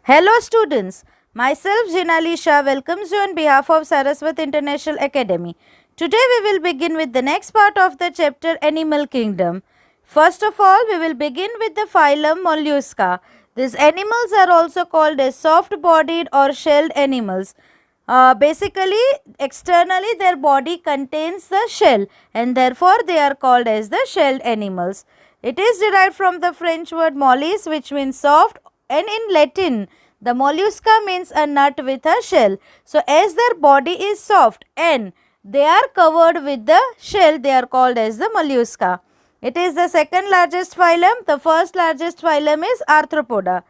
Hello students, myself Jinali Shah welcomes you on behalf of Saraswat International Academy. Today we will begin with the next part of the chapter Animal Kingdom. First of all, we will begin with the phylum Mollusca. These animals are also called as soft-bodied or shelled animals. Basically, externally their body contains the shell and therefore they are called as the shelled animals. It is derived from the French word mollis, which means soft, and in Latin the mollusca means a nut with a shell. So, as their body is soft and they are covered with the shell, they are called as the mollusca. It is the second largest phylum. The first largest phylum is Arthropoda.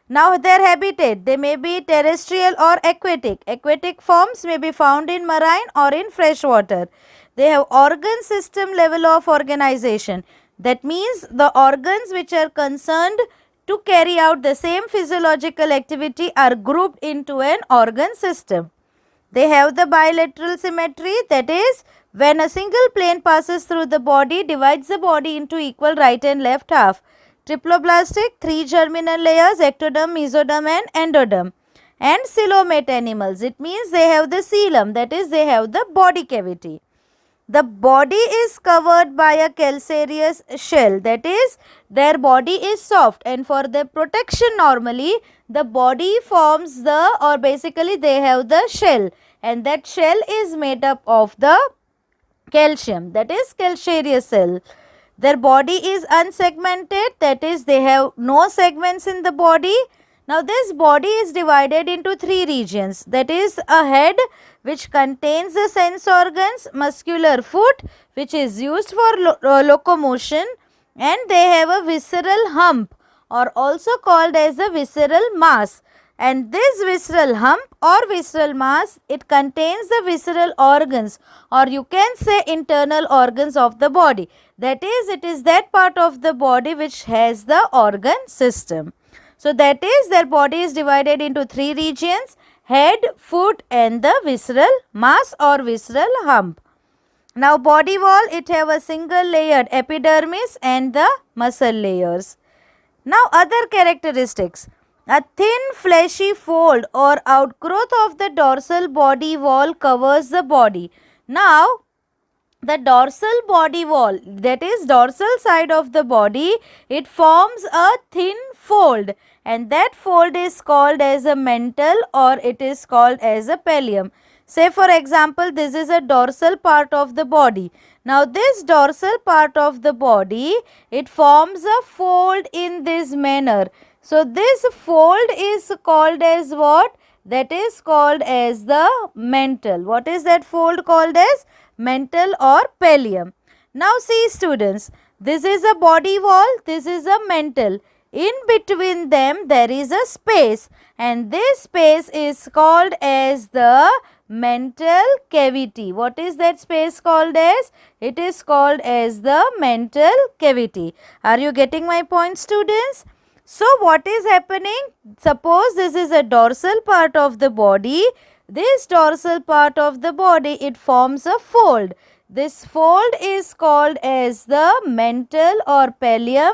Now their habitat, they may be terrestrial or aquatic. Aquatic forms may be found in marine or in fresh water. They have organ system level of organization. That means the organs which are concerned to carry out the same physiological activity are grouped into an organ system. They have the bilateral symmetry, that is, when a single plane passes through the body, divides the body into equal right and left half. Triploblastic, 3 germinal layers, ectoderm, mesoderm and endoderm. And coelomate animals, it means they have the coelom, that is, they have the body cavity. The body is covered by a calcareous shell, that is, their body is soft, and for their protection normally the body forms the, or basically they have the shell, and that shell is made up of the calcium, that is calcareous cell. Their body is unsegmented, that is they have no segments in the body. Now this body is divided into 3 regions, that is a head which contains the sense organs, muscular foot which is used for locomotion, and they have a visceral hump or also called as a visceral mass. And this visceral hump or visceral mass, it contains the visceral organs, or you can say internal organs of the body. That is, it is that part of the body which has the organ system. So, that is, their body is divided into 3 regions: head, foot and the visceral mass or visceral hump. Now, body wall, it have a single layered epidermis and the muscle layers. Now, other characteristics. A thin fleshy fold or outgrowth of the dorsal body wall covers the body. Now, the dorsal body wall, that is dorsal side of the body, it forms a thin fold, and that fold is called as a mental or it is called as a pallium. Say for example, this is a dorsal part of the body. Now this dorsal part of the body, it forms a fold in this manner. So this fold is called as what? That is called as the mental. What is that fold called as? Mental or pallium. Now see students, this is a body wall, this is a mental. In between them there is a space, and this space is called as the mental cavity. What is that space called as? It is called as the mental cavity. Are you getting my point, students? So what is happening? Suppose this is a dorsal part of the body. This dorsal part of the body, it forms a fold. This fold is called as the mental or pallium.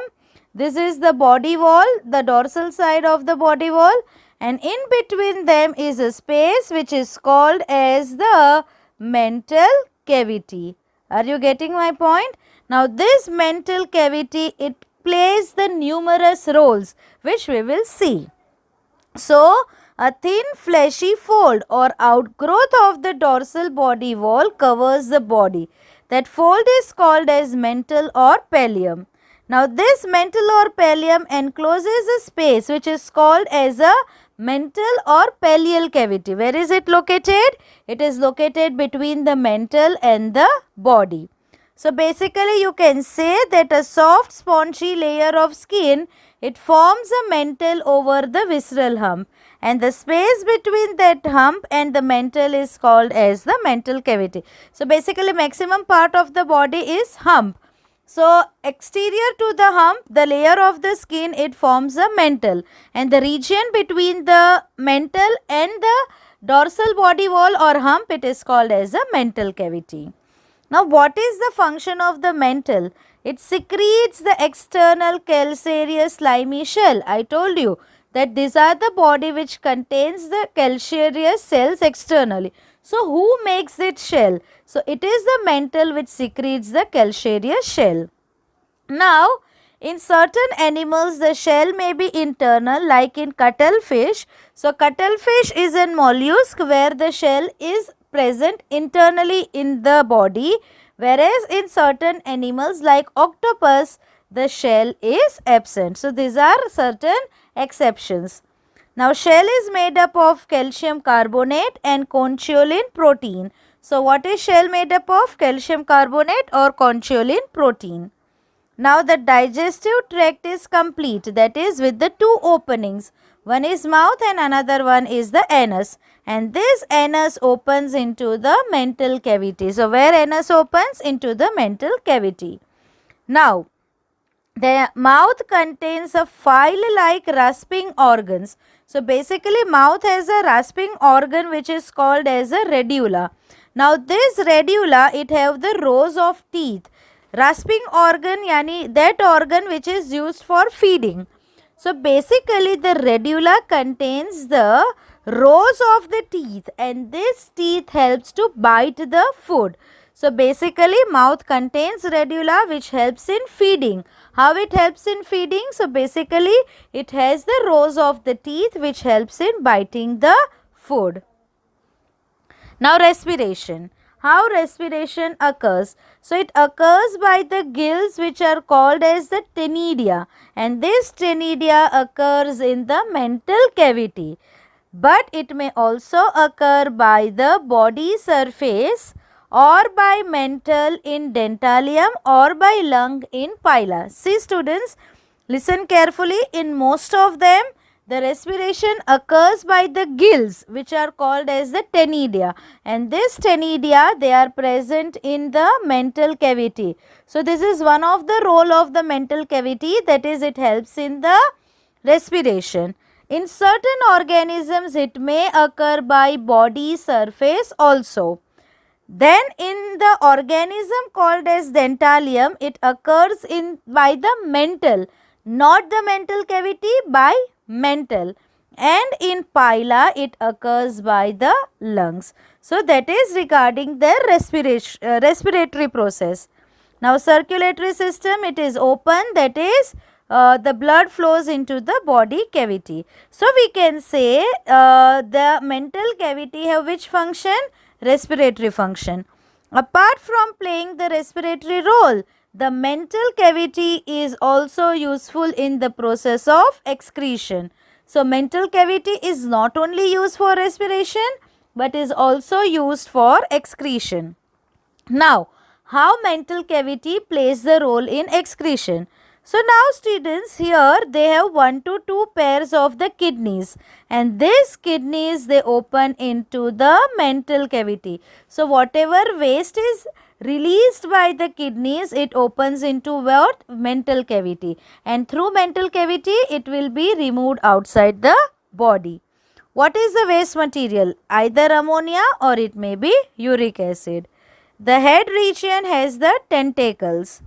This is the body wall, the dorsal side of the body wall, and in between them is a space which is called as the mental cavity. Are you getting my point? Now this mental cavity, it plays the numerous roles which we will see. So, a thin fleshy fold or outgrowth of the dorsal body wall covers the body. That fold is called as mental or pallium. Now, this mental or pallium encloses a space which is called as a mental or pallial cavity. Where is it located? It is located between the mental and the body. So, basically you can say that a soft spongy layer of skin, it forms a mental over the visceral hump, and the space between that hump and the mental is called as the mental cavity. So, basically maximum part of the body is hump. So, exterior to the hump, the layer of the skin, it forms a mental, and the region between the mental and the dorsal body wall or hump, it is called as a mental cavity. Now, what is the function of the mental? It secretes the external calcareous slimy shell. I told you, that these are the body which contains the calcareous cells externally. So who makes it shell? So it is the mantle which secretes the calcareous shell. Now, in certain animals, the shell may be internal, like in cuttlefish. So, cuttlefish is a mollusk where the shell is present internally in the body, whereas in certain animals like octopus, the shell is absent. So, these are certain exceptions. Now, shell is made up of calcium carbonate and conchiolin protein. So, what is shell made up of? Calcium carbonate or conchiolin protein. Now the digestive tract is complete, that is with the two openings. One is mouth and another one is the anus, and this anus opens into the mental cavity. So where anus opens? Into the mental cavity. Now the mouth contains a file-like rasping organs. So basically mouth has a rasping organ which is called as a radula. Now this radula, it have the rows of teeth. Rasping organ yani that organ which is used for feeding. So basically the radula contains the rows of the teeth, and this teeth helps to bite the food. So basically mouth contains radula which helps in feeding. How it helps in feeding? So basically it has the rows of the teeth which helps in biting the food. Now respiration. How respiration occurs? So it occurs by the gills which are called as the ctenidia, and this ctenidia occurs in the mental cavity, but it may also occur by the body surface or by mental in dentalium or by lung in pila. See students, listen carefully. In most of them, the respiration occurs by the gills which are called as the ctenidia, and this ctenidia, they are present in the mental cavity. So this is one of the role of the mental cavity, that is it helps in the respiration. In certain organisms it may occur by body surface also. Then in the organism called as dentalium, it occurs in by the mental, not the mental cavity, by mental, and in pila it occurs by the lungs. So that is regarding their respiratory process. Now circulatory system, it is open, that is the blood flows into the body cavity. So we can say the mental cavity have which function? Respiratory function. Apart from playing the respiratory role, the mental cavity is also useful in the process of excretion. So mental cavity is not only used for respiration but is also used for excretion. Now, how mental cavity plays the role in excretion? So now students, here they have 1 to 2 pairs of the kidneys, and these kidneys, they open into the mental cavity. So whatever waste is released by the kidneys, it opens into what? Mental cavity, and through mental cavity it will be removed outside the body. What is the waste material? Either ammonia or it may be uric acid. The head region has the tentacles.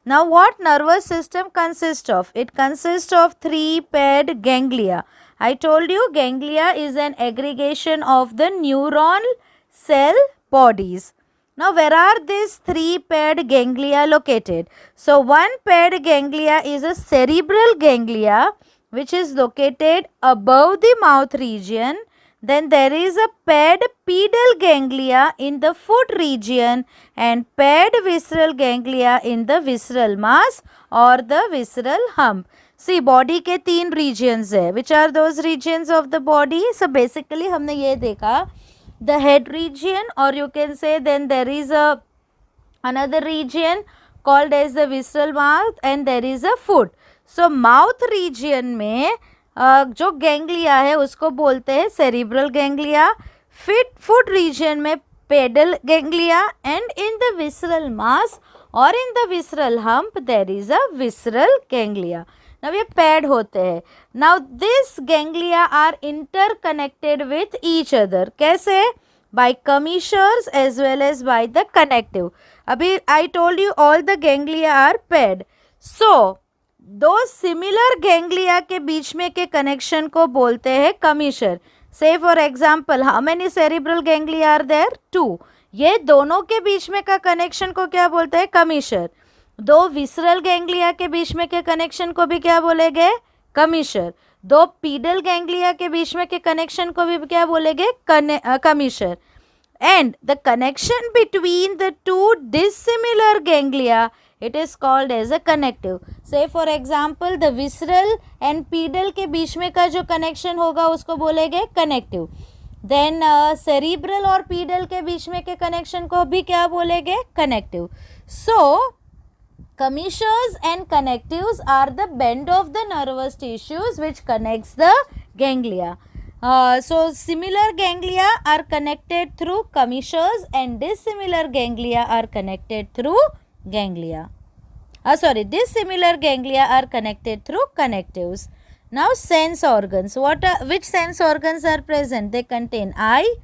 Now what nervous system consists of? It consists of 3 paired ganglia. I told you ganglia is an aggregation of the neuron cell bodies. Now where are these 3 paired ganglia located? So one paired ganglia is a cerebral ganglia which is located above the mouth region. Then there is a paired pedal ganglia in the foot region and paired visceral ganglia in the visceral mass or the visceral hump. See, body के 3 regions है. Which are those regions of the body? So basically हमने ये देखा, the head region, or you can say then there is a another region called as the visceral mouth, and there is a foot. So mouth region में जो ganglia है उसको बोलते हैं cerebral ganglia, foot region में pedal ganglia, and in the visceral mass और in the visceral hump there is a visceral ganglia. Now ये paired होते हैं. Now this ganglia are interconnected with each other. कैसे? By commissures as well as by the connective. अभी I told you all the ganglia are paired. So दो similar ganglia के बीच में के connection को बोलते हैं कमीशर. Say for example, how many cerebral ganglia are there? 2. ये दोनों के बीच में का कनेक्शन को क्या बोलते हैं? कमीशर. दो विसरल गैंग्लिया के बीच में के कनेक्शन को भी क्या बोलेंगे? कमीशर. दो पीडल गैंग्लिया के बीच में के कनेक्शन को भी क्या बोलेंगे? कमीशर. And the connection between the two dissimilar ganglia, it is called as a connective. Say for example, the visceral and pedal के बीच में का जो connection होगा उसको बोलेंगे connective. Then cerebral और pedal के बीच में के connection को भी क्या बोलेंगे? Connective. So commissures and connectives are the band of the nervous tissues which connects the ganglia. So similar ganglia are connected through commissures and dissimilar ganglia are connected through ganglia. Dissimilar ganglia are connected through connectives. Now sense organs. Which sense organs are present? They contain eye,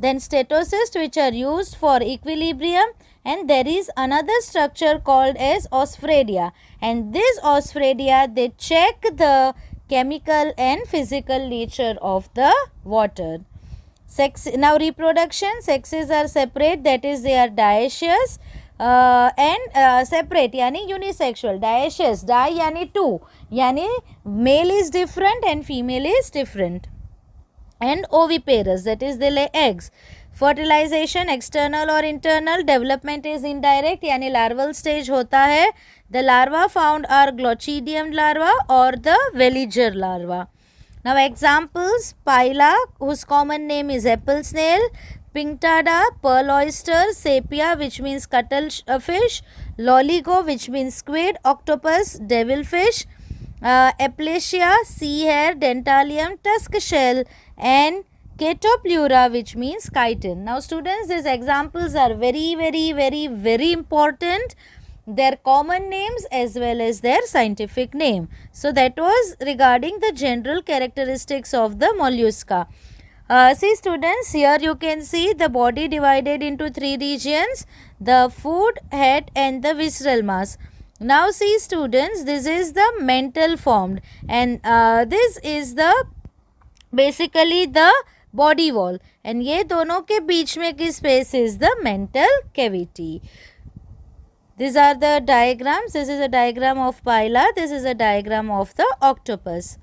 then stetocysts which are used for equilibrium, and there is another structure called as osphadia, and this osphadia they check the chemical and physical nature of the water. Now reproduction, sexes are separate, that is they are dioecious and separate yani unisexual. Dioecious, di yani two, yani male is different and female is different. And oviparous, that is they lay eggs. Fertilization external or internal, development is indirect यानी larval stage होता है. The larva found are Glochidium larva or the Veliger larva. Now examples, Pila whose common name is apple snail, Pinctada, pearl oyster, Sepia which means cuttlefish, Loligo which means squid, octopus, devilfish, Aplysia, sea hare, Dentalium, tusk shell, and Catopleura which means chitin. Now students, these examples are very important. Their common names as well as their scientific name. So that was regarding the general characteristics of the mollusca. See students, here you can see the body divided into three regions: the food, head and the visceral mass. Now see students, this is the mantle formed and this is the basically the body wall, and ये दोनों के बीच में की space is the mantle cavity. These are the diagrams. This is a diagram of Pila. This is a diagram of the octopus.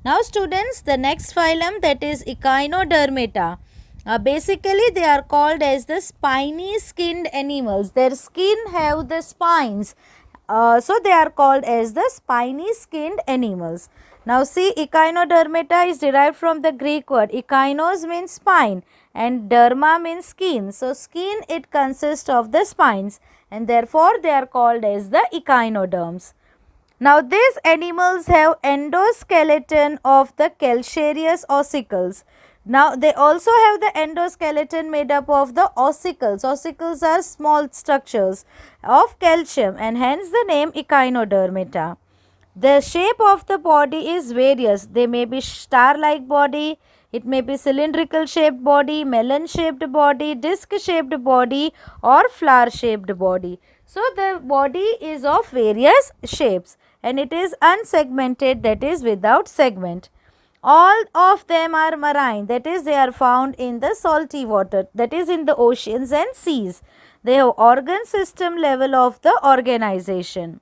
Now students, the next phylum, that is Echinodermata. Basically they are called as the spiny skinned animals. Their skin have the spines. So they are called as the spiny skinned animals. Now see, Echinodermata is derived from the Greek word. Echinos means spine and derma means skin. So skin, it consists of the spines, and therefore they are called as the echinoderms. Now these animals have endoskeleton of the calcareous ossicles. Now they also have the endoskeleton made up of the ossicles. Ossicles are small structures of calcium, and hence the name Echinodermata. The shape of the body is various. They may be star-like body, it may be cylindrical shaped body, melon shaped body, disc shaped body or flower shaped body. So the body is of various shapes and it is unsegmented, that is without segment. All of them are marine, that is they are found in the salty water, that is in the oceans and seas. They have organ system level of the organization.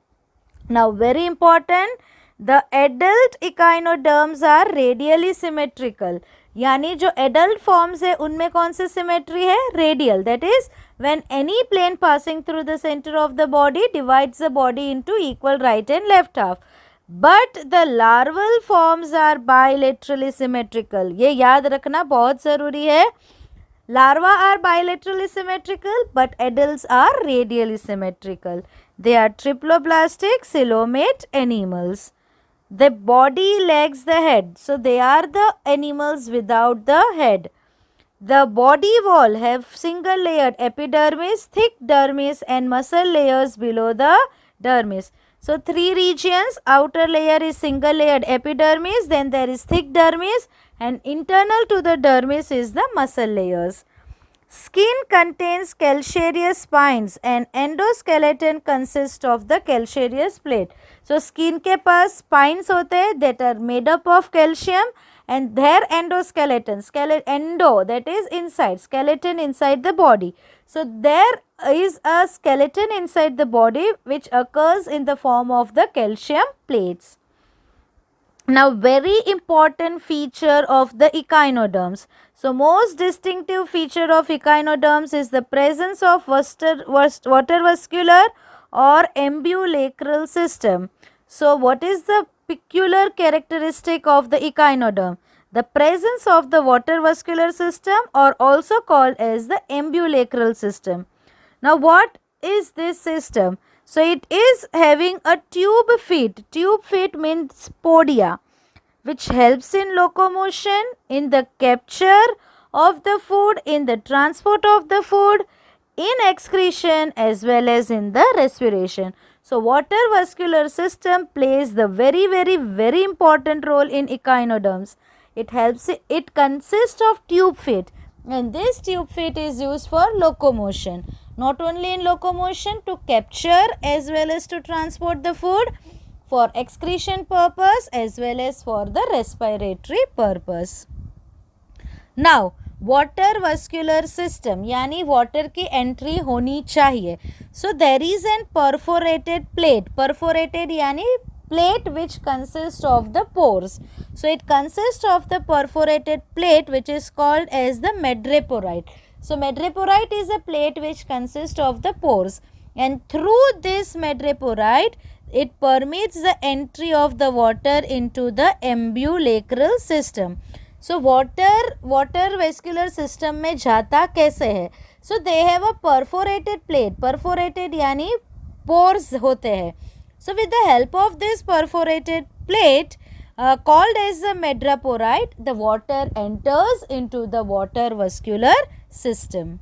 Now very important, the adult echinoderms are radially symmetrical. यानी जो adult forms है उनमें कौन सी symmetry है? Radial. That is when any plane passing through the center of the body divides the body into equal right and left half. But the larval forms are bilaterally symmetrical. ये याद रखना बहुत ज़रूरी है. Larvae are bilaterally symmetrical, but adults are radially symmetrical. They are triploblastic coelomate animals. The body lacks the head, so they are the animals without the head. The body wall have single layered epidermis, thick dermis and muscle layers below the dermis. So three regions, outer layer is single layered epidermis, then there is thick dermis, and internal to the dermis is the muscle layers. Skin contains calcareous spines and endoskeleton consists of the calcareous plate. So skin के पास spines होते हैं that are made up of calcium and their endoskeleton, endo that is inside, skeleton inside the body. So there is a skeleton inside the body which occurs in the form of the calcium plates. Now, very important feature of the echinoderms. So, most distinctive feature of echinoderms is the presence of water vascular or ambulacral system. So, what is the peculiar characteristic of the echinoderm? The presence of the water vascular system, or also called as the ambulacral system. Now, what is this system? So, it is having a tube feet. Tube feet means podia, which helps in locomotion, in the capture of the food, in the transport of the food, in excretion as well as in the respiration. So, water vascular system plays the very important role in echinoderms. It consists of tube feet, and this tube feet is used for locomotion. Not only in locomotion, to capture as well as to transport the food, for excretion purpose as well as for the respiratory purpose. Now, water vascular system यानी water की entry होनी चाहिए. So, there is an perforated plate. Perforated यानी plate which consists of the pores. So, it consists of the perforated plate which is called as the madreporite. So, madreporite is a plate which consists of the pores, and through this madreporite it permits the entry of the water into the ambulacral system. So, water vascular system में जाता कैसे है? So, they have a perforated plate. Perforated यानी pores होते हैं. So, with the help of this perforated plate called as the madreporite, the water enters into the water vascular system.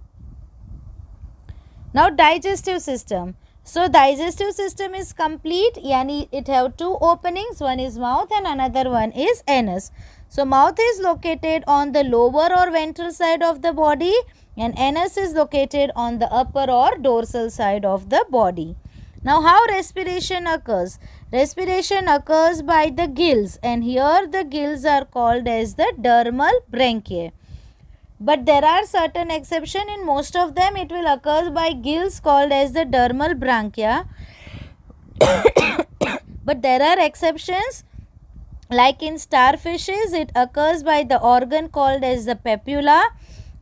Now, digestive system. So, digestive system is complete, yani it have two openings, one is mouth and another one is anus. So, mouth is located on the lower or ventral side of the body, and anus is located on the upper or dorsal side of the body. Now, how respiration occurs? Respiration occurs by the gills, and here the gills are called as the dermal branchiae. But there are certain exceptions. In most of them it will occur by gills called as the dermal branchia. But there are exceptions, like in starfishes it occurs by the organ called as the papula.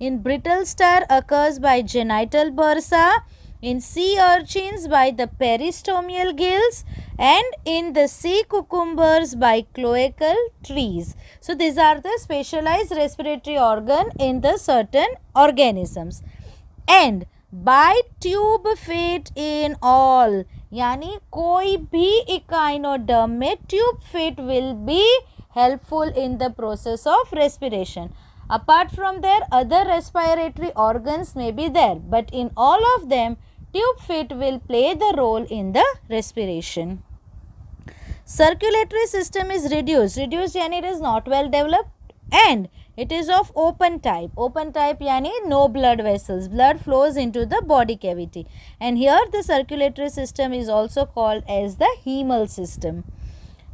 In brittle star occurs by genital bursa. In sea urchins by the peristomial gills, and in the sea cucumbers by cloacal trees. So, these are the specialized respiratory organ in the certain organisms. And by tube feet in all, यानी कोई भी echinoderm में tube feet will be helpful in the process of respiration. Apart from there, other respiratory organs may be there, but in all of them, tube feet will play the role in the respiration. Circulatory system is reduced. Reduced yani it is not well developed, and it is of open type. Open type yani no blood vessels. Blood flows into the body cavity. And here the circulatory system is also called as the hemal system.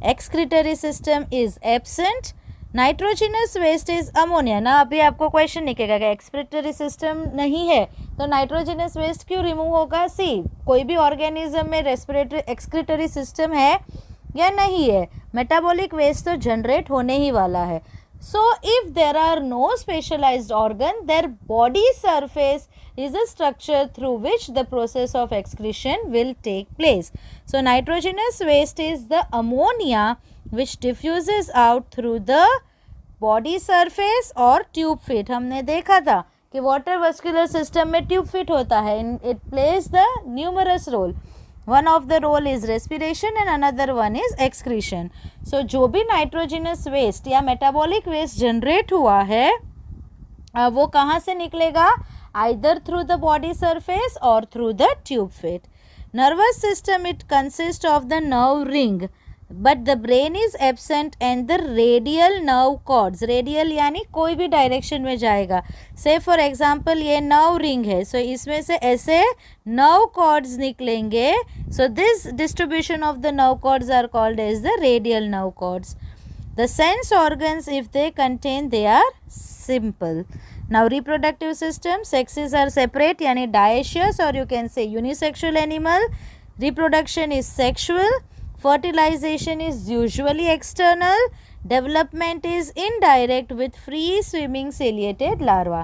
Excretory system is absent. Nitrogenous waste is ammonia. ना अभी आपको question निकलेगा कि excretory system नहीं है तो nitrogenous waste क्यों remove होगा? सी, कोई भी ऑर्गेनिज्म में रेस्पिरेटरी एक्सक्रीटरी सिस्टम है या नहीं है, मेटाबॉलिक वेस्ट तो जनरेट होने ही वाला है. So, if there are no specialized organ, their body surface is a structure through which the process of excretion will take place. So, nitrogenous waste is the ammonia which diffuses out through the body surface or tube feet. हमने देखा था कि water vascular system में tube feet होता है. It plays the numerous role. One of the role is respiration and another one is excretion. So, जो भी nitrogenous waste या metabolic waste generate हुआ है वो कहाँ से निकलेगा? Either through the body surface or through the tube feet. Nervous system, it consists of the nerve ring. But the brain is absent and the radial nerve cords, radial यानी कोई भी direction में जाएगा. से फॉर एग्जाम्पल ये nerve ring है, so इसमें से ऐसे नर्व कॉर्ड्स निकलेंगे. So this distribution of the nerve cords are called as the radial nerve cords. The sense organs, if they contain, they are simple. Now reproductive system, sexes are separate yani dioecious or you can say unisexual animal. Reproduction is sexual. Fertilization is usually external. Development is indirect with free swimming ciliated larva.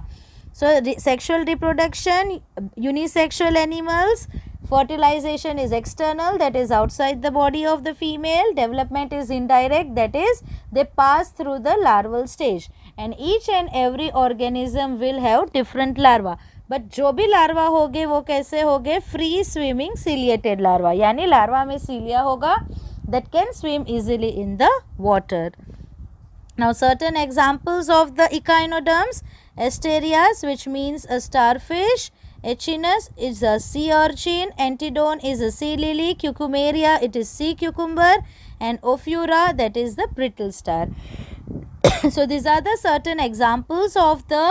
So sexual reproduction, unisexual animals. Fertilization is external, that is outside the body of the female. Development is indirect, that is they pass through the larval stage. And each and every organism will have different larva. But जो भी larva होगे वो कैसे होगे? Free swimming ciliated larva, यानी larva में सीलिया होगा that can swim easily in the water. Now certain examples of the echinoderms: Asterias, which means a starfish. Echinus is a sea urchin. Antedon is a sea lily. Cucumeria, it is sea cucumber. And Ophiura, that is the brittle star. So these are the certain examples of the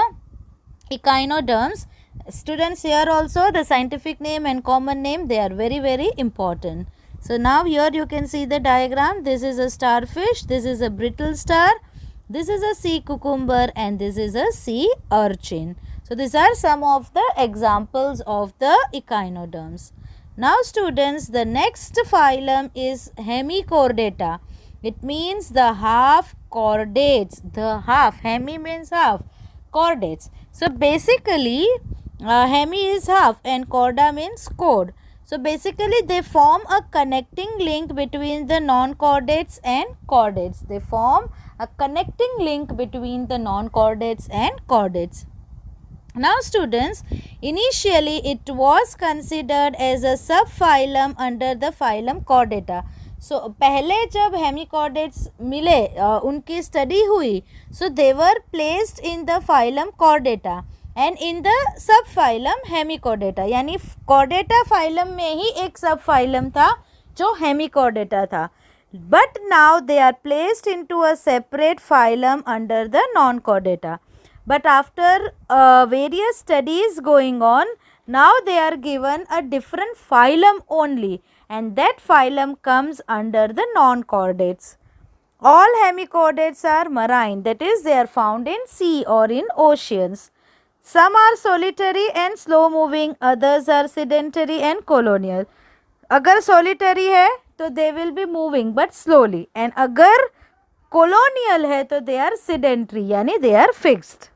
echinoderms. Students, here also the scientific name and common name, they are very, very important. So now here you can see the diagram. This is a starfish, this is a brittle star, this is a sea cucumber, and this is a sea urchin. So these are some of the examples of the echinoderms. Now students, the next phylum is Hemichordata. It means the half chordates. The half, hemi means half, chordates. So basically hemi is half and chorda means chord. So basically they form a connecting link between the non-chordates and chordates. They form a connecting link between the non-chordates and chordates. Now students, initially it was considered as a subphylum under the phylum Chordata. So पहले जब hemichordates मिले उनकी study हुई, so they were placed in the phylum Chordata and in the subphylum Hemichordata. यानी Chordata phylum में ही एक subphylum था जो Hemichordata था. But now they are placed into a separate phylum under the non-chordata. But after various studies going on, now they are given a different phylum only, and that phylum comes under the non-chordates. All hemichordates are marine, that is they are found in sea or in oceans. Some are solitary and slow moving, others are sedentary and colonial. अगर solitary है तो they will be moving but slowly, and अगर colonial है तो they are sedentary यानी they are fixed.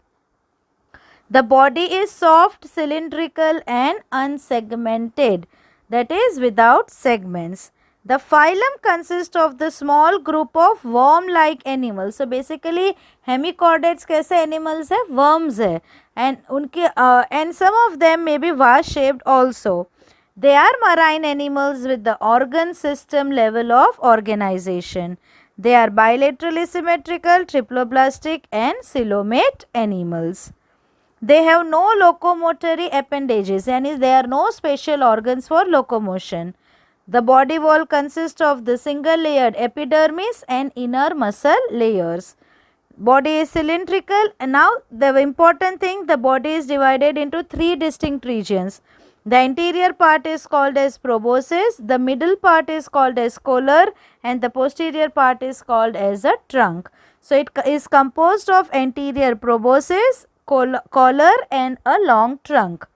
The body is soft, cylindrical and unsegmented, that is without segments. The phylum consists of the small group of worm-like animals. So basically hemichordates कैसे animals है? Worms है, and उनके and some of them may be vase-shaped also. They are marine animals with the organ system level of organization. They are bilaterally symmetrical, triploblastic and coelomate animals. They have no locomotory appendages, and there are no special organs for locomotion. The body wall consists of the single layered epidermis and inner muscle layers. Body is cylindrical, and now the important thing, the body is divided into three distinct regions. The anterior part is called as proboscis, the middle part is called as collar, and the posterior part is called as a trunk. So it is composed of anterior proboscis, collar and a long trunk.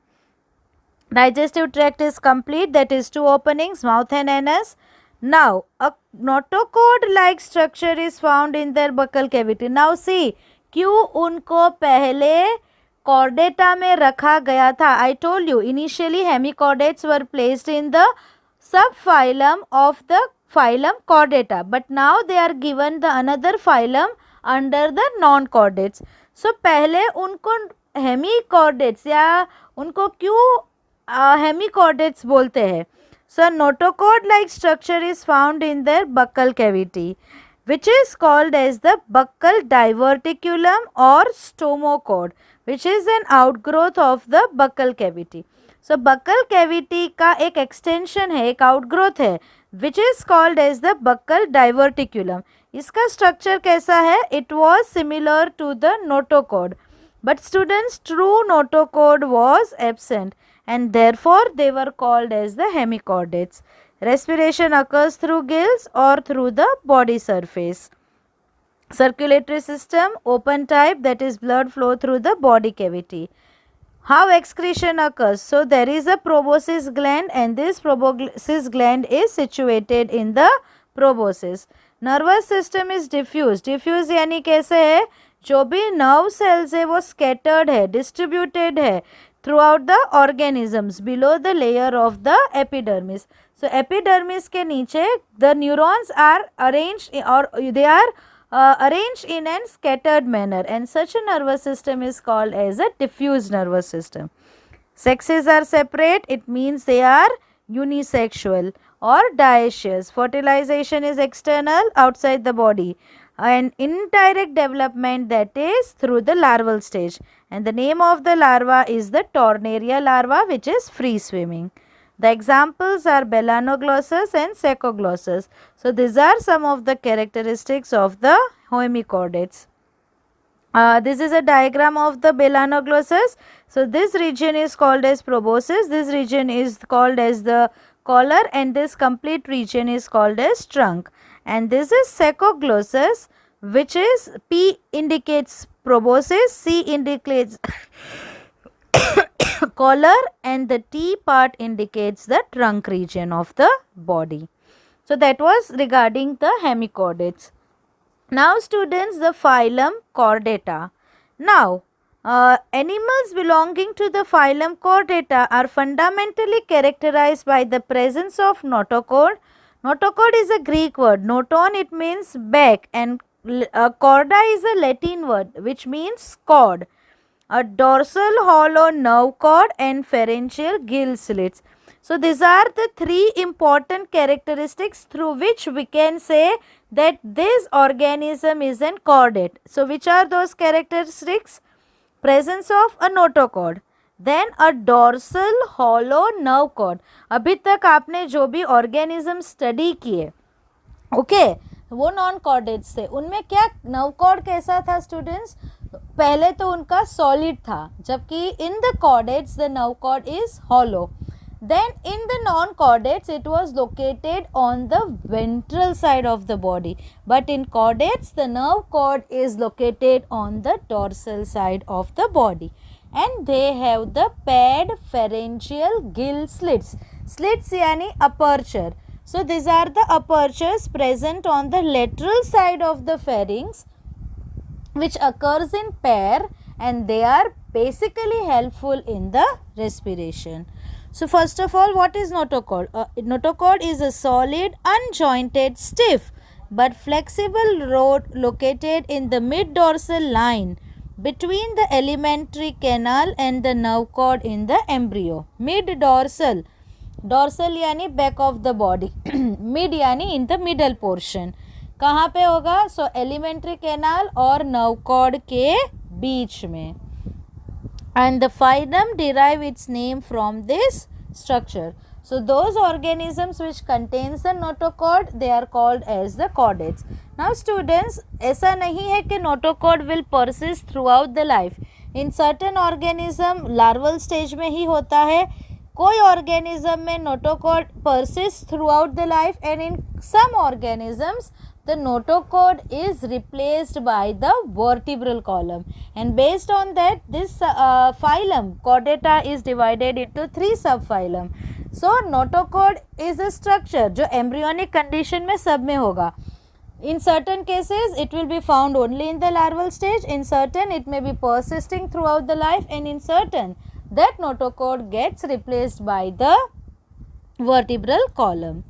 Digestive tract is complete, that is two openings, mouth and anus. Now a notochord like structure is found in their buccal cavity. Now see, क्यों उनको पहले chordata में रखा गया था? I told you initially hemichordates were placed in the subphylum of the phylum Chordata, but now they are given the another phylum under the non-chordates. So पहले उनको hemichordates या उनको क्यों hemichordates बोलते हैं? So notochord like structure is found in their buccal cavity, which is called as the buccal diverticulum or stomochord, which is an outgrowth of the buccal cavity. So buccal cavity का एक extension है, एक outgrowth है, which is called as the buccal diverticulum. इसका structure कैसा है? It was similar to the notochord, but students, true notochord was absent, and therefore they were called as the hemichordates. Respiration occurs through gills or through the body surface. Circulatory system, open type, that is blood flow through the body cavity. How excretion occurs? So there is a proboscis gland, and this proboscis gland is situated in the proboscis. Nervous system is diffuse. Diffuse यानी कैसे है? जो भी nerve cells है वो scattered है, distributed है throughout the organisms below the layer of the epidermis. So epidermis के नीचे the neurons are arranged or they are arranged in a scattered manner, and such a nervous system is called as a diffuse nervous system. Sexes are separate, it means they are unisexual or dioecious. Fertilization is external, outside the body, and indirect development, that is through the larval stage, and the name of the larva is the Tornaria larva, which is free swimming. The examples are Belanoglossus and Secoglossus. So these are some of the characteristics of the hemichordates. This is a diagram of the Belanoglossus. So this region is called as proboscis, this region is called as the collar, and this complete region is called as trunk. And this is Secoglossus, which is P indicates proboscis, C indicates collar, and the T part indicates the trunk region of the body. So that was regarding the hemichordates. Now students, the phylum Chordata. Now animals belonging to the phylum Chordata are fundamentally characterized by the presence of notochord. Notochord is a Greek word. Noton, it means back, and chorda is a Latin word which means cord. A dorsal hollow nerve cord and pharyngeal gill slits. So these are the three important characteristics through which we can say that this organism is an chordate. So which are those characteristics? Presence of a notochord, then a dorsal hollow nerve cord. अभी तक आपने जो भी organism study किए, okay, वो non chordates थे, उनमें क्या नर्व कॉर्ड कैसा था स्टूडेंट्स? पहले तो उनका सॉलिड था, जबकि in the chordates the nerve cord is hollow. Then in the non-chordates it was located on the ventral side of the body, but in chordates the nerve cord is located on the dorsal side of the body, and they have the paired pharyngeal gill slits. Slits यानी aperture. So these are the apertures present on the lateral side of the pharynx, which occurs in pair, and they are basically helpful in the respiration. So first of all, what is notochord? Notochord is a solid, unjointed, stiff but flexible rod located in the mid-dorsal line between the alimentary canal and the nerve cord in the embryo. Mid-dorsal. Dorsal यानी back of the body. Mid यानी in the middle portion. कहाँ पे होगा? So alimentary canal और nerve cord के बीच में. And the phylum derive its name from this structure. So those organisms which contains the notochord, they are called as the chordates. Now students, ऐसा नहीं है कि notochord will persist throughout the life. In certain organism larval stage में ही होता है. कोई organism में notochord persists throughout the life, and in some organisms the notochord is replaced by the vertebral column, and based on that this phylum Chordata is divided into three subphylum. So notochord is a structure जो embryonic condition में सब में होगा. In certain cases it will be found only in the larval stage, in certain it may be persisting throughout the life, and in certain that notochord gets replaced by the vertebral column.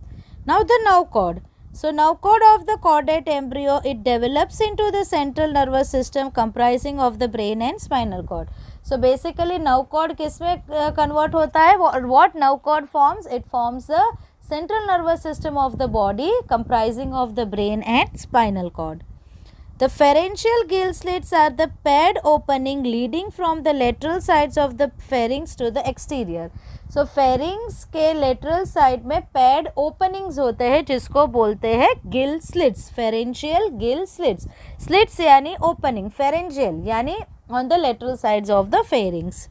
Now the nerve cord. So nerve cord of the chordate embryo, it develops into the central nervous system comprising of the brain and spinal cord. So basically nerve cord किस में convert होता है? What nerve cord forms? It forms the central nervous system of the body comprising of the brain and spinal cord. The pharyngeal gill slits are the paired opening leading from the lateral sides of the pharynx to the exterior. So pharynx के lateral side में paired openings होते हैं जिसको बोलते हैं gill slits. Pharyngeal gill slits. Slits यानी opening. Pharyngeal यानी on the lateral sides of the pharynx.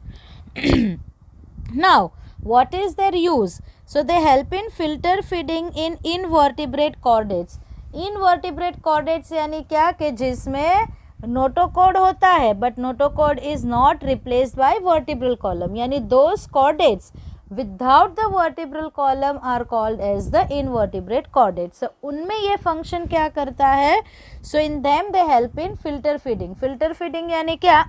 Now, what is their use? So they help in filter feeding in invertebrate chordates. Invertebrate chordates यानी क्या कि जिसमें notochord होता है but notochord is not replaced by vertebral column, यानी those chordates without the vertebral column are called as the invertebrate chordates. उनमें ये function क्या करता है? So in them they help in filter feeding. Filter feeding यानी क्या?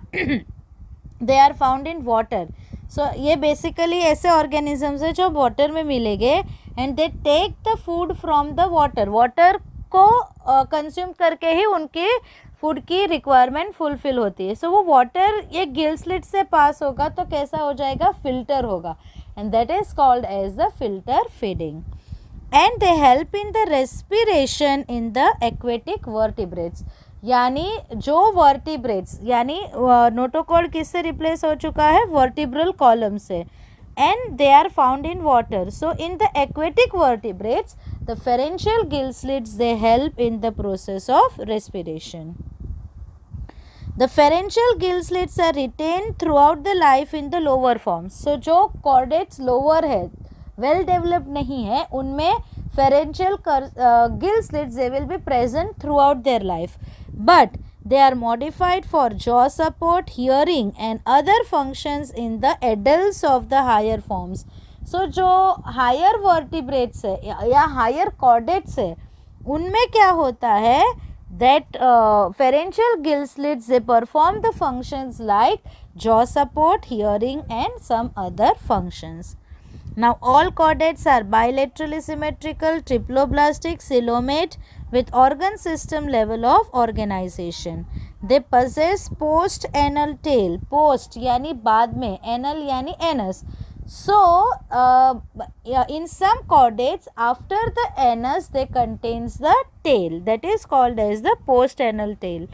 They are found in water. So ये basically ऐसे ऑर्गेनिजम्स है जो वाटर में मिलेंगे and they take the food from the water. Water को कंज्यूम करके ही उनकी फूड की रिक्वायरमेंट फुलफिल होती है. सो वो वाटर ये गिल स्लिट से पास होगा तो कैसा हो जाएगा? फिल्टर होगा and that is called as the filter feeding. And they help in the respiration in the aquatic vertebrates. यानी जो वर्टिब्रेट्स यानी नोटोकॉर्ड किससे रिप्लेस हो चुका है? वर्टिब्रल कॉलम से. And they are found in water. So in the aquatic vertebrates, the pharyngeal gill slits, they help in the process of respiration. The pharyngeal gill slits are retained throughout the life in the lower forms. So जो chordates lower है, well developed नहीं है, उनमें pharyngeal gill slits, they will be present throughout their life. But they are modified for jaw support, hearing and other functions in the adults of the higher forms. So जो higher vertebrates है या higher chordates है उनमें क्या होता है? That pharyngeal gill slits, they perform the functions like jaw support, hearing and some other functions. Now all chordates are bilaterally symmetrical, triploblastic, coelomate with organ system level of organization. They possess post anal tail. Post यानी बाद में, anal यानी anus. So in some chordates after the anus they contains the tail, that is called as the post anal tail.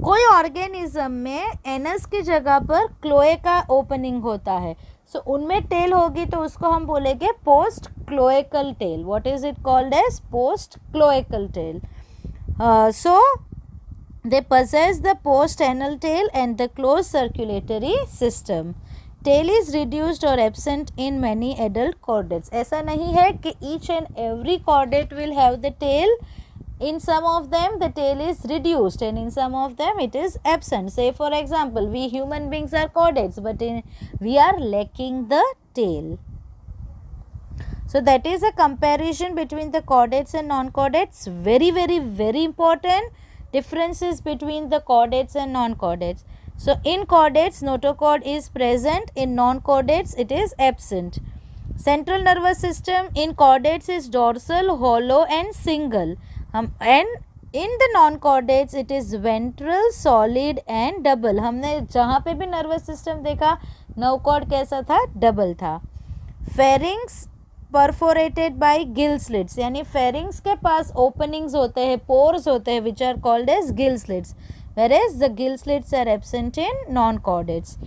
कोई organism में anus की जगह पर Chloe का ओपनिंग होता है. सो उनमें टेल होगी तो उसको हम बोलेंगे post cloacal tail. What is it called as? Post cloacal tail. So they possess the post anal tail and the closed circulatory system. Tail is reduced or absent in many adult chordates. ऐसा नहीं है कि each and every chordate will have the tail. In some of them the tail is reduced and in some of them it is absent. Say for example, we human beings are chordates but we are lacking the tail. So that is a comparison between the chordates and non-chordates. Very important differences between the chordates and non-chordates. So in chordates notochord is present, in non-chordates it is absent. Central nervous system in chordates is dorsal, hollow and single. And in the non-chordates it is ventral, solid and double. हमने जहाँ पे भी nervous system देखा नोकॉर्ड कैसा था? Double था. Pharynx perforated by gill slits, यानी pharynx के पास openings होते हैं, pores होते हैं which are called as gill slits, whereas the gill slits are absent in non-chordates.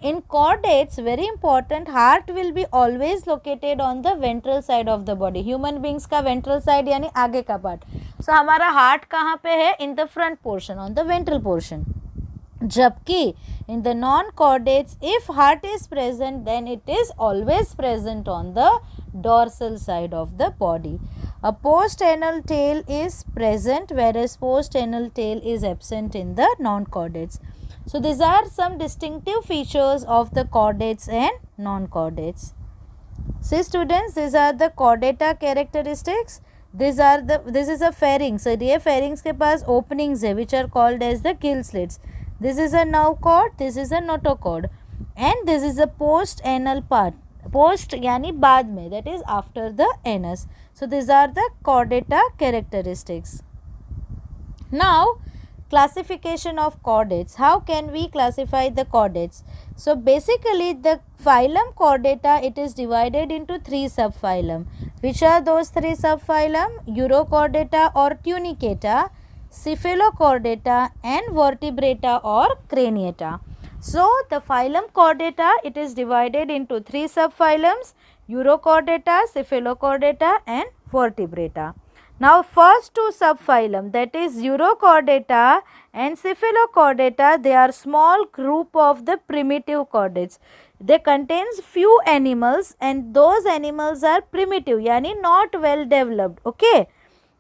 In chordates, very important, heart will be always located on the ventral side of the body. Human beings का ventral side यानी आगे का part. So हमारा heart कहाँ पे है? In the front portion, on the ventral portion. जबकि in the non-chordates, if heart is present, then it is always present on the dorsal side of the body. A post-anal tail is present, whereas post-anal tail is absent in the non-chordates. So these are some distinctive features of the chordates and non-chordates. See students, these are the chordata characteristics. This is a pharynx. So ये pharynx के पास openings है which are called as the gill slits. This is a nerve cord, this is a notochord, and this is a post-anal part. Post यानी बाद में, that is after the anus. So these are the chordata characteristics. Now classification of chordates. How can we classify the chordates? So basically the phylum chordata, it is divided into three subphylum. Which are those three subphylum? Urochordata or tunicata, Cephalochordata and Vertebrata or Craniata. So the phylum Chordata, it is divided into three subphylums: Urochordata, Cephalochordata and Vertebrata. Now first two subphylum, that is Urochordata and Cephalochordata, they are small group of the primitive chordates. They contains few animals and those animals are primitive, यानी not well developed. Okay,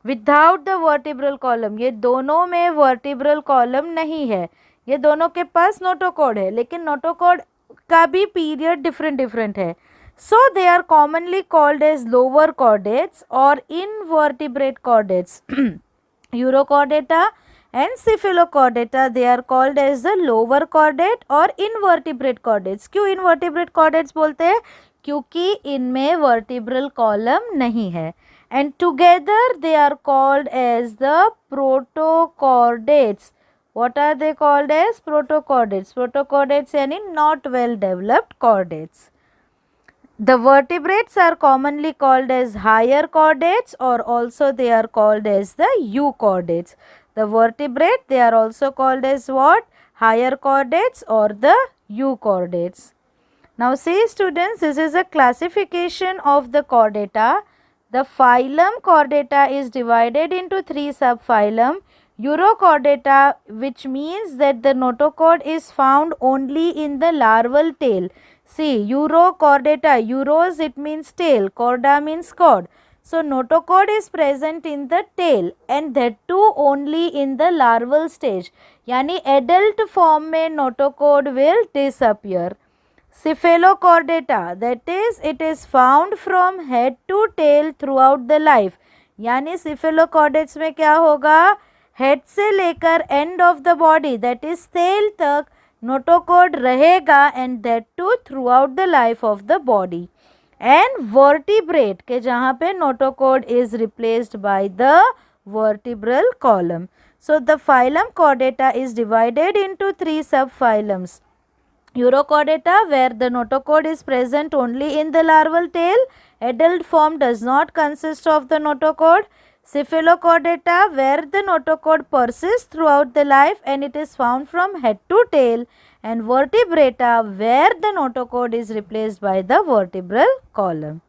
without the vertebral column, ये दोनों में vertebral column नहीं है, ये दोनों के पास notochord है, लेकिन नोटोकॉर्ड का भी पीरियड डिफरेंट है. So they are commonly called as lower chordates और invertebrate chordates. Urochordata and Cephalochordata, they are called as the lower chordate और इनवर्टिब्रेट कॉर्डेट्स. क्यों इनवर्टिब्रेट कॉर्डेट्स बोलते हैं? क्योंकि इनमें वर्टिब्रल कॉलम नहीं है. And together they are called as the protochordates. What are they called as? Protochordates. Protochordates यानी not well developed chordates. The vertebrates are commonly called as higher chordates or also they are called as the euchordates. The vertebrate, they are also called as what? Higher chordates or the euchordates. Now see students, this is a classification of the chordata. The phylum Chordata is divided into three subphylum. Urochordata, which means that the notochord is found only in the larval tail. See, Urochordata, Uros it means tail, chorda means cord. So notochord is present in the tail and that too only in the larval stage. यानी adult form में notochord will disappear. Cephalochordata, that is it is found from head to tail throughout the life. यानी cephalochordates में क्या होगा? Head से लेकर end of the body that is tail तक notochord रहेगा and that too throughout the life of the body. And vertebrate के जहाँ पे notochord is replaced by the vertebral column. So the phylum Chordata is divided into three subphylums. Urochordata, where the notochord is present only in the larval tail. Adult form does not consist of the notochord. Cephalochordata, where the notochord persists throughout the life and it is found from head to tail. And Vertebrata, where the notochord is replaced by the vertebral column.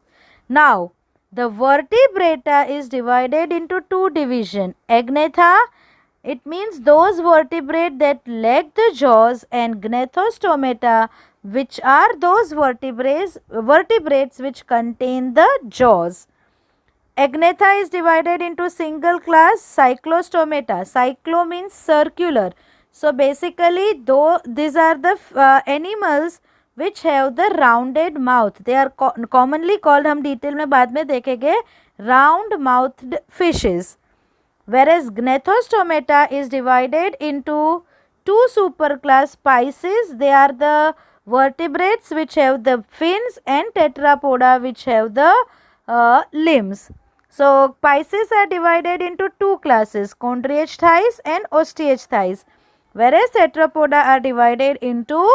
Now, the Vertebrata is divided into two divisions. Agnatha, it means those vertebrate that lack the jaws, and Gnethostomata, which are those vertebrates which contain the jaws. Agnatha is divided into single class Cyclostomata. Cyclo means circular. So basically these are the animals which have the rounded mouth. They are commonly called, हम detail में बाद में देखेंगे, round mouthed fishes. Whereas Gnethostomata is divided into two superclass Pisces. They are the vertebrates which have the fins and Tetrapoda which have the limbs. So Pisces are divided into two classes, Chondrichthyes and Osteichthyes. Whereas Tetrapoda are divided into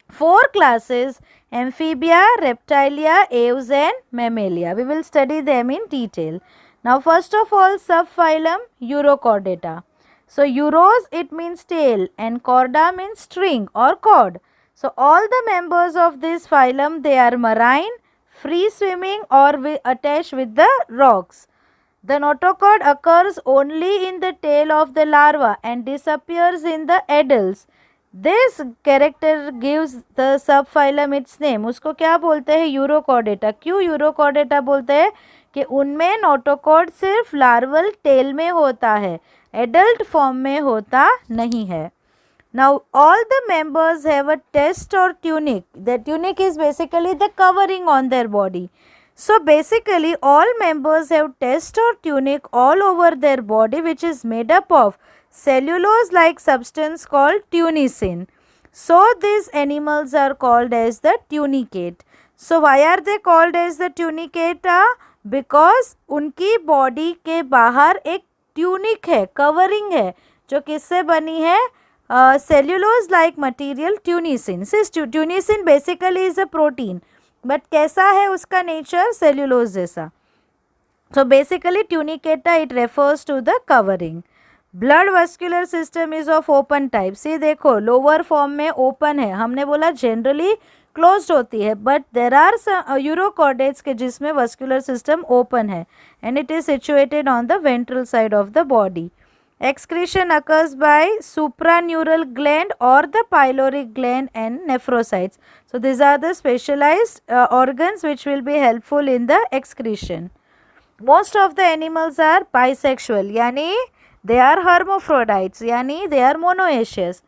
four classes, Amphibia, Reptilia, Aves and Mammalia. We will study them in detail. Now first of all, subphylum Urochordata. So Uros it means tail and Chorda means string or cord. So all the members of this phylum, they are marine, free swimming or attached with the rocks. The notochord occurs only in the tail of the larva and disappears in the adults. This character gives the subphylum its name. उसको क्या बोलते हैं? Urochordata. क्यों urochordata बोलते हैं? कि उनमें notochord सिर्फ लार्वल टेल में होता है, एडल्ट फॉर्म में होता नहीं है. Now all the members have a test or tunic. The tunic is basically the covering on their body. So basically all members have test or tunic all over their body which is made up of cellulose like substance called tunicin. So these animals are called as the tunicate. So why are they called as the tunicata? Because उनकी body के बाहर एक tunic है, covering है, जो किससे बनी है? Cellulose like material tunicin. Tunicin basically is a protein, but कैसा है उसका नेचर? सेल्यूलोज जैसा. So basically tunicata it refers to the covering. Blood vascular system is of open type. See देखो लोअर फॉर्म में ओपन है, हमने बोला generally closed होती है, बट देर आर यूरोकॉर्डेट्स के जिसमें वस्कुलर सिस्टम ओपन है and it is situated on the ventral side of the body. Excretion occurs by supraneural gland or the pyloric gland and nephrocytes. So these are the specialized organs which will be helpful in the excretion. Most of the animals are bisexual, yani they are hermaphrodites, yani they are monoecious.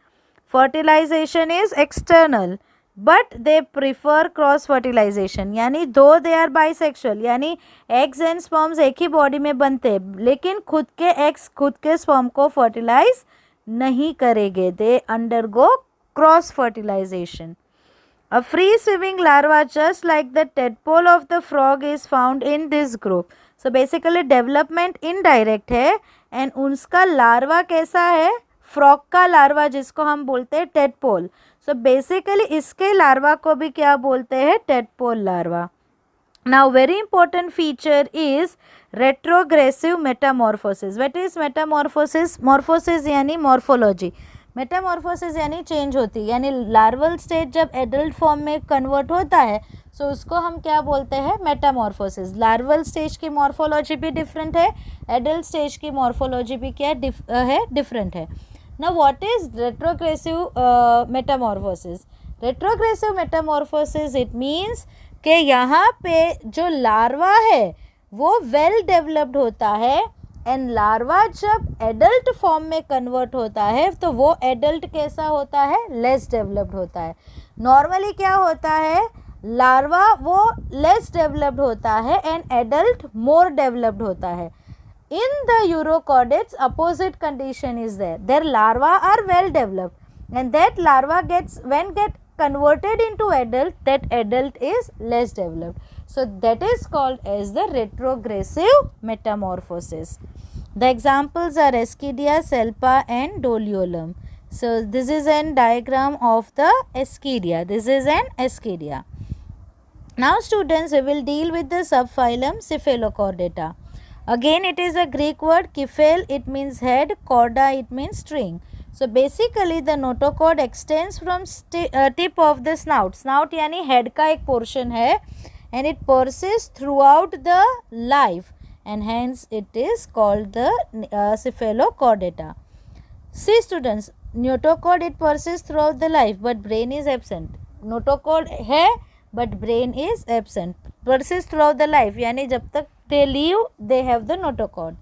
Fertilization is external, but they prefer cross fertilization, यानी दो they are bisexual, यानी eggs and sperms एक ही body में बनते हैं लेकिन खुद के eggs खुद के sperm को fertilize नहीं करेंगे, they undergo cross fertilization. A free swimming larva just like the tadpole of the frog is found in this group. So basically development indirect है and उसका larva कैसा है, फ्रॉग का लार्वा जिसको हम बोलते हैं टेडपोल. सो बेसिकली इसके लार्वा को भी क्या बोलते हैं, tadpole larva. Now very important feature is retrogressive metamorphosis. What is metamorphosis? Morphosis यानी मॉर्फोलॉजी, मेटामॉर्फोसिस यानी चेंज होती, यानी लार्वल स्टेज जब एडल्ट फॉर्म में कन्वर्ट होता है सो उसको हम क्या बोलते हैं, मेटामॉर्फोसिस. लार्वल स्टेज की मॉर्फोलॉजी भी डिफरेंट है, एडल्ट स्टेज की मॉर्फोलॉजी भी क्या है, डिफरेंट है. Now what is retrogressive metamorphosis? Retrogressive metamorphosis it means कि यहाँ पे जो लार्वा है वो वेल डेवलप्ड होता है एंड लार्वा जब एडल्ट फॉर्म में कन्वर्ट होता है तो वो एडल्ट कैसा होता है, लेस डेवलप्ड होता है. नॉर्मली क्या होता है, लार्वा वो लेस डेवलप्ड होता है एंड एडल्ट मोर डेवलप्ड होता है. In the Urochordates, opposite condition is there. Their larvae are well developed, and that larva get converted into adult, that adult is less developed. So that is called as the retrogressive metamorphosis. The examples are Eschidia, Selpa, and Doliolum. So this is an diagram of the Eschidia. This is an Eschidia. Now students, we will deal with the subphylum Cephalochordata. Again it is a Greek word, kephale it means head, chorda it means string. So basically the notochord extends from tip of the snout. Snout यानी head का एक portion है and it persists throughout the life and hence it is called the cephalochordata. See students, notochord it persists throughout the life but brain is absent. Notochord है but brain is absent. Persists throughout the life यानी जब तक they live they have the notochord.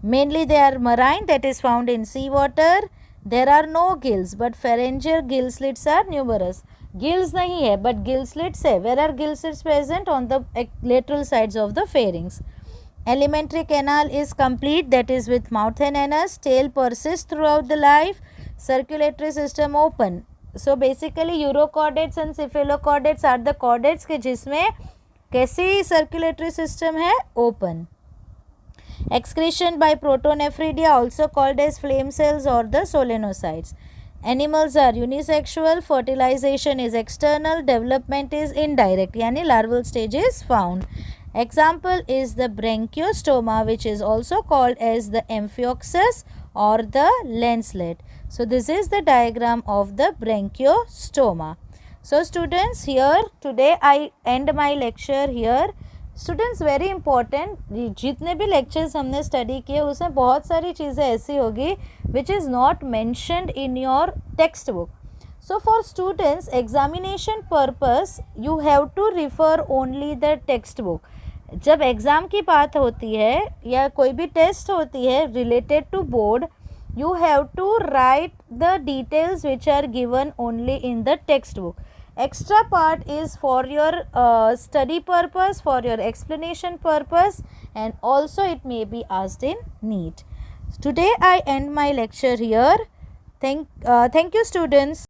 Mainly they are marine, that is found in sea water. There are no gills but pharyngeal gill slits are numerous. Gills नहीं है but gill slits है. Where are gill slits present? On the lateral sides of the pharynx. Alimentary canal is complete, that is with mouth and anus. Tail persists throughout the life. Circulatory system open. So basically urochordates and cephalochordates are the chordates के जिसमें कैसी circulatory system है, open. Excretion by protonephridia also called as flame cells or the solenocytes. Animals are unisexual, fertilization is external, development is indirect, यानी larval stage is found. Example is the branchiostoma which is also called as the amphioxus or the lancelet. So this is the diagram of the branchiostoma. So students, here today I end my lecture here. Students very important, जितने भी lectures हमने study किए उसमें बहुत सारी चीज़ें ऐसी होगी which is not mentioned in your textbook. So for students examination purpose you have to refer only the textbook. जब एग्ज़ाम की बात होती है या कोई भी टेस्ट होती है related to board, you have to write the details which are given only in the textbook. Extra part is for your study purpose, for your explanation purpose, and also it may be asked in NEET. Today I end my lecture here. Thank you students.